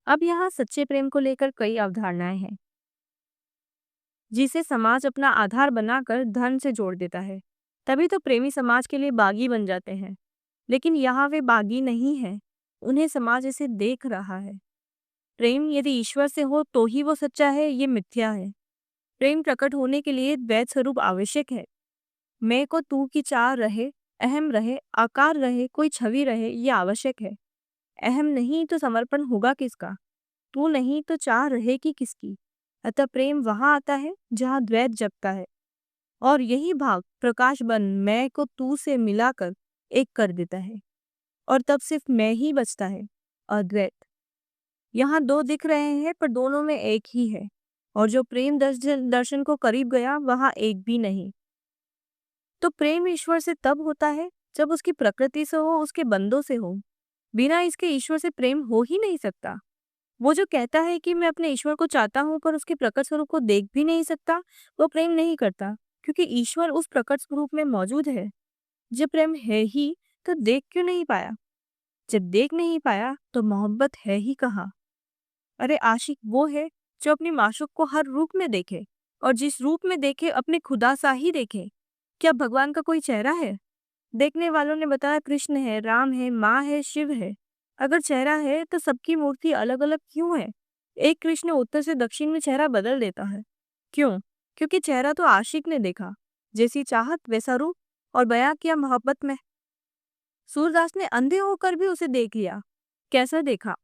अब यहाँ सच्चे प्रेम को लेकर कई अवधारणाएं हैं, जिसे समाज अपना आधार बनाकर धन से जोड़ देता है। तभी तो प्रेमी समाज के लिए बागी बन जाते हैं। लेकिन यहाँ वे बागी नहीं हैं, उन्हें समाज इसे देख रहा है। प्रेम यदि ईश्वर से हो तो ही वो सच्चा है, ये मिथ्या है। प्रेम प्रकट होने के लिए द्वैत स्वरूप आवश्यक है। मैं को तू की चाह रहे, अहम रहे, आकार रहे, कोई छवि रहे, ये आवश्यक है। अहम नहीं तो समर्पण होगा किसका? तू नहीं तो चाह रहेगी किसकी? अतः प्रेम वहां आता है जहां द्वैत जगता है, और यही भाव प्रकाश बन मैं को तू से मिलाकर एक कर देता है, और तब सिर्फ मैं ही बचता है। अद्वैत। यहाँ दो दिख रहे हैं पर दोनों में एक ही है, और जो प्रेम दर्शन दर्शन को करीब गया वहां एक भी नहीं। तो प्रेम ईश्वर से तब होता है जब उसकी प्रकृति से हो, उसके बंदों से हो। बिना इसके ईश्वर से प्रेम हो ही नहीं सकता। वो जो कहता है कि मैं अपने ईश्वर को चाहता हूँ पर उसके प्रकट स्वरूप को देख भी नहीं सकता, वो प्रेम नहीं करता, क्योंकि ईश्वर उस प्रकट स्वरूप में मौजूद है। जब प्रेम है ही तो देख क्यों नहीं पाया? जब देख नहीं पाया तो मोहब्बत है ही कहाँ? अरे आशिक वो है जो अपनी माशूक को हर रूप में देखे, और जिस रूप में देखे अपने खुदा सा ही देखे। क्या भगवान का कोई चेहरा है? देखने वालों ने बताया कृष्ण है, राम है, माँ है, शिव है। अगर चेहरा है तो सबकी मूर्ति अलग अलग क्यों है? एक कृष्ण उत्तर से दक्षिण में चेहरा बदल देता है। क्यों? क्योंकि चेहरा तो आशिक ने देखा, जैसी चाहत वैसा रूप, और बयां किया मोहब्बत में। सूरदास ने अंधे होकर भी उसे देख लिया। कैसा देखा?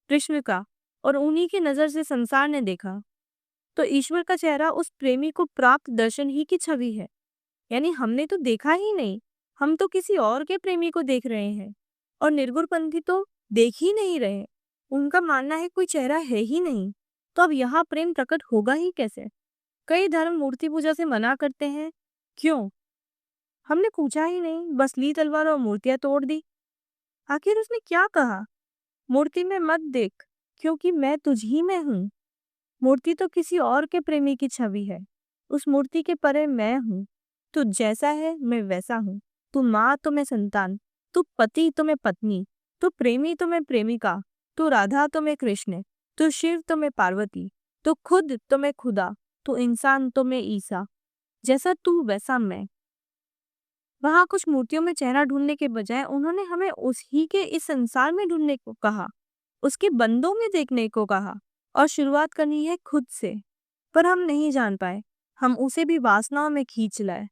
कृष्ण का, और उन्हीं की नजर से संसार ने देखा। तो ईश्वर का चेहरा उस प्रेमी को प्राप्त दर्शन ही की छवि है। यानी हमने तो देखा ही नहीं, हम तो किसी और के प्रेमी को देख रहे हैं। और निर्गुणपंथी तो देख ही नहीं रहे, उनका मानना है कोई चेहरा है ही नहीं। तो अब यहाँ प्रेम प्रकट होगा ही कैसे? कई धर्म मूर्ति पूजा से मना करते हैं। क्यों? हमने पूछा ही नहीं, बस ली तलवार और मूर्तियां तोड़ दी। आखिर उसने क्या कहा? मूर्ति में मत देख, क्योंकि मैं तुझ ही में हूँ। मूर्ति तो किसी और के प्रेमी की छवि है, उस मूर्ति के परे मैं हूँ। तू जैसा है मैं वैसा हूँ। तू माँ तो मैं संतान, तू पति तो मैं पत्नी, तू प्रेमी तो मैं प्रेमिका, तू राधा तो मैं कृष्ण, तू शिव तो मैं पार्वती, तू खुद तो मैं खुदा, तू इंसान तो मैं ईसा। जैसा तू वैसा मैं। वहां कुछ मूर्तियों में चेहरा ढूंढने के बजाय उन्होंने हमें उसी के इस संसार में ढूंढने को कहा, उसके बंदों में देखने को कहा, और शुरुआत करनी है खुद से। पर हम नहीं जान पाए, हम उसे भी वासनाओं में खींच लाए।